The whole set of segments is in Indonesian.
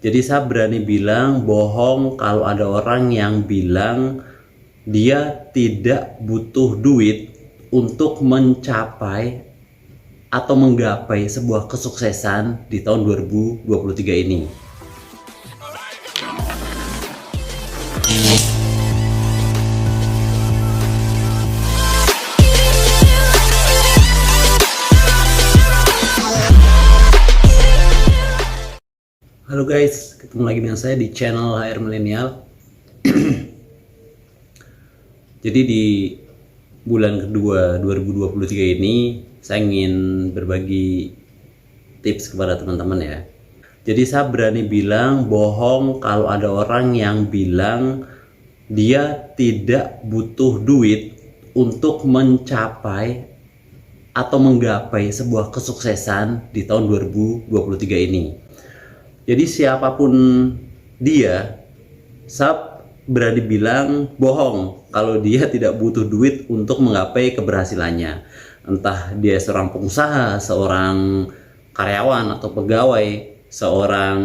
Jadi saya berani bilang bohong kalau ada orang yang bilang dia tidak butuh duit untuk mencapai atau menggapai sebuah kesuksesan di tahun 2023 ini. Halo guys, ketemu lagi dengan saya di channel HR Milenial. Jadi di bulan kedua 2023 ini saya ingin berbagi tips kepada teman-teman ya. Jadi saya berani bilang bohong kalau ada orang yang bilang dia tidak butuh duit untuk mencapai atau menggapai sebuah kesuksesan di tahun 2023 ini. Jadi siapapun dia, saya berani bilang bohong kalau dia tidak butuh duit untuk menggapai keberhasilannya. Entah dia seorang pengusaha, seorang karyawan atau pegawai, seorang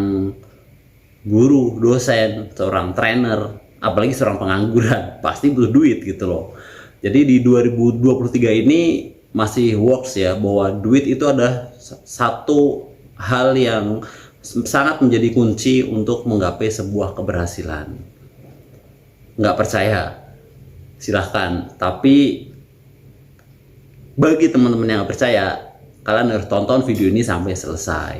guru, dosen, seorang trainer, apalagi seorang pengangguran, pasti butuh duit gitu loh. Jadi di 2023 ini masih works ya, bahwa duit itu adalah satu hal yang sangat menjadi kunci untuk menggapai sebuah keberhasilan. Nggak percaya? Silahkan. Tapi bagi teman-teman yang nggak percaya, kalian harus tonton video ini sampai selesai.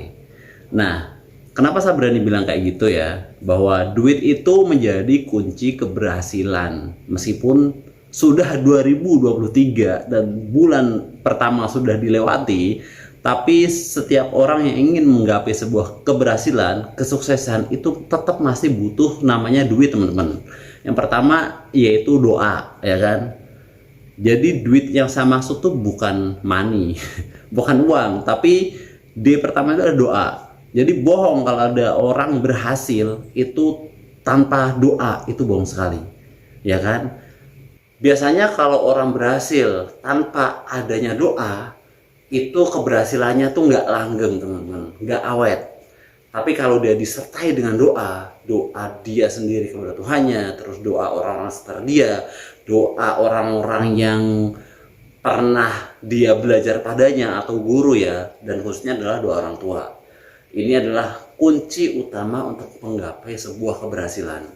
Nah, kenapa saya berani bilang kayak gitu ya? Bahwa duit itu menjadi kunci keberhasilan. Meskipun sudah 2023 dan bulan pertama sudah dilewati, tapi setiap orang yang ingin menggapai sebuah keberhasilan, kesuksesan itu tetap masih butuh namanya duit teman-teman. Yang pertama yaitu doa, ya kan? Jadi duit yang saya maksud tuh bukan money, bukan uang, tapi D pertama itu adalah doa. Jadi bohong kalau ada orang berhasil itu tanpa doa, itu bohong sekali, ya kan? Biasanya kalau orang berhasil tanpa adanya doa, itu keberhasilannya tuh nggak langgeng teman-teman, nggak awet. Tapi kalau dia disertai dengan doa dia sendiri kepada Tuhannya, terus doa orang-orang sekitar dia, doa orang-orang yang pernah dia belajar padanya atau guru ya, dan khususnya adalah doa orang tua. Ini adalah kunci utama untuk menggapai sebuah keberhasilan,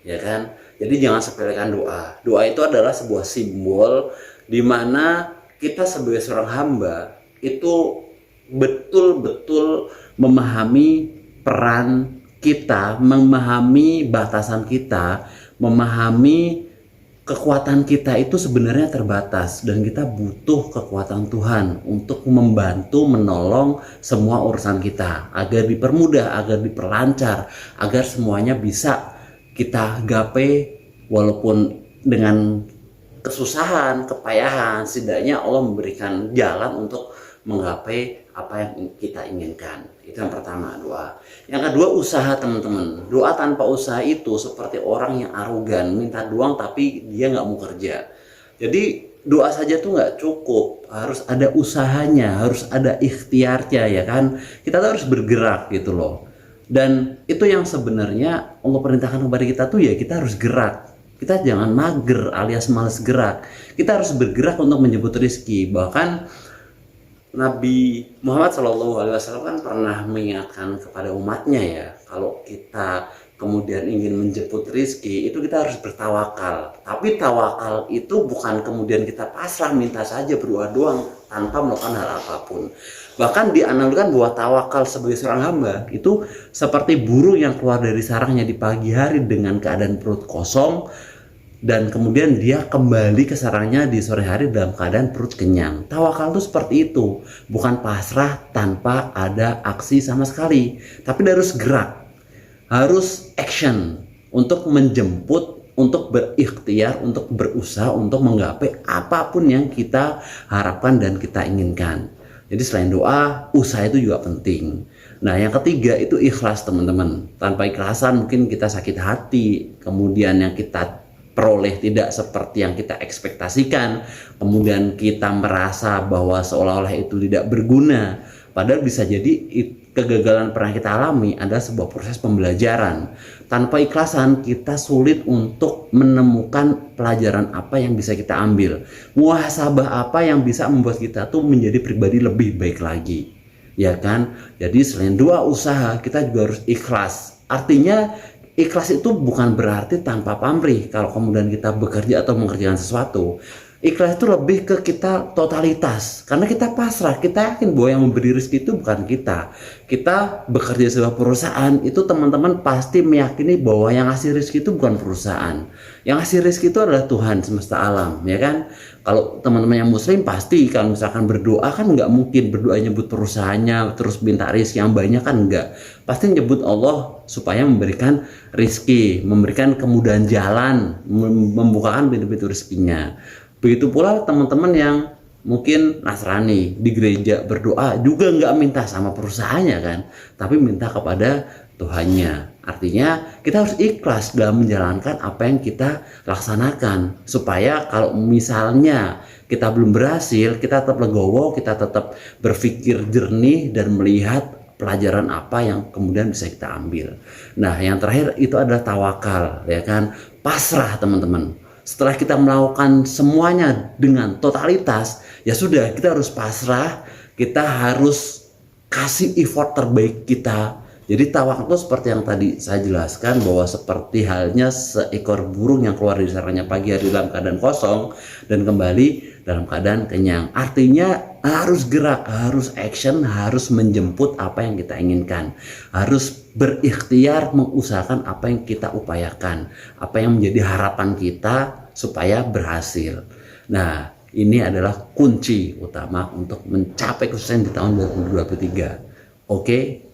ya kan? Jadi jangan sepelekan doa. Doa itu adalah sebuah simbol di mana kita sebagai seorang hamba itu betul-betul memahami peran kita, memahami batasan kita, memahami kekuatan kita itu sebenarnya terbatas dan kita butuh kekuatan Tuhan untuk membantu menolong semua urusan kita agar dipermudah, agar diperlancar, agar semuanya bisa kita gapai walaupun dengan kesusahan, kepayahan, setidaknya Allah memberikan jalan untuk menggapai apa yang kita inginkan. Itu yang pertama, doa. Yang kedua, usaha teman-teman. Doa tanpa usaha itu seperti orang yang arogan, minta doang tapi dia nggak mau kerja. Jadi doa saja tuh nggak cukup, harus ada usahanya, harus ada ikhtiarnya, ya kan? Kita tuh harus bergerak gitu loh. Dan itu yang sebenarnya Allah perintahkan kepada kita tuh ya, kita harus gerak. Kita jangan mager alias malas gerak. Kita harus bergerak untuk menjemput rezeki. Bahkan Nabi Muhammad SAW kan pernah mengingatkan kepada umatnya ya, kalau kita kemudian ingin menjemput rezeki itu kita harus bertawakal. Tapi tawakal itu bukan kemudian kita pasrah minta saja berdoa doang tanpa melakukan hal apapun. Bahkan dianalogikan bahwa tawakal sebagai seorang hamba itu seperti burung yang keluar dari sarangnya di pagi hari dengan keadaan perut kosong, dan kemudian dia kembali ke sarangnya di sore hari dalam keadaan perut kenyang. Tawakal itu seperti itu, bukan pasrah tanpa ada aksi sama sekali, tapi harus gerak, harus action untuk menjemput, untuk berikhtiar, untuk berusaha, untuk menggapai apapun yang kita harapkan dan kita inginkan. Jadi selain doa, usaha itu juga penting. Nah, yang ketiga itu ikhlas teman-teman. Tanpa ikhlasan mungkin kita sakit hati, kemudian yang kita peroleh tidak seperti yang kita ekspektasikan, kemudian kita merasa bahwa seolah-olah itu tidak berguna, padahal bisa jadi kegagalan pernah kita alami adalah sebuah proses pembelajaran. Tanpa ikhlasan kita sulit untuk menemukan pelajaran apa yang bisa kita ambil, muhasabah apa yang bisa membuat kita tuh menjadi pribadi lebih baik lagi, ya kan? Jadi selain doa usaha, kita juga harus ikhlas. Artinya ikhlas itu bukan berarti tanpa pamrih. Kalau kemudian kita bekerja atau mengerjakan sesuatu, ikhlas itu lebih ke kita totalitas, karena kita pasrah, kita yakin bahwa yang memberi rezeki itu bukan kita. Kita bekerja di sebuah perusahaan, itu teman-teman pasti meyakini bahwa yang ngasih rezeki itu bukan perusahaan, yang ngasih rezeki itu adalah Tuhan semesta alam, ya kan? Kalau teman-teman yang muslim pasti kalau misalkan berdoa kan nggak mungkin berdoa nyebut perusahaannya terus minta rezeki yang banyak, kan enggak, pasti nyebut Allah supaya memberikan rezeki, memberikan kemudahan jalan, membukakan pintu-pintu rezekinya. Begitu pula teman-teman yang mungkin Nasrani di gereja berdoa juga nggak minta sama perusahaannya kan, tapi minta kepada Tuhannya. Artinya kita harus ikhlas dalam menjalankan apa yang kita laksanakan, supaya kalau misalnya kita belum berhasil, kita tetap legowo, kita tetap berpikir jernih dan melihat pelajaran apa yang kemudian bisa kita ambil. Nah, yang terakhir itu adalah tawakal, ya kan? Pasrah, teman-teman. Setelah kita melakukan semuanya dengan totalitas, ya sudah, kita harus pasrah, kita harus kasih effort terbaik kita. Jadi tawakal itu seperti yang tadi saya jelaskan, bahwa seperti halnya seekor burung yang keluar dari sarangnya pagi hari dalam keadaan kosong dan kembali dalam keadaan kenyang. Artinya harus gerak, harus action, harus menjemput apa yang kita inginkan, harus berikhtiar mengusahakan apa yang kita upayakan, apa yang menjadi harapan kita supaya berhasil. Nah, ini adalah kunci utama untuk mencapai kesuksesan di tahun 2023. Oke?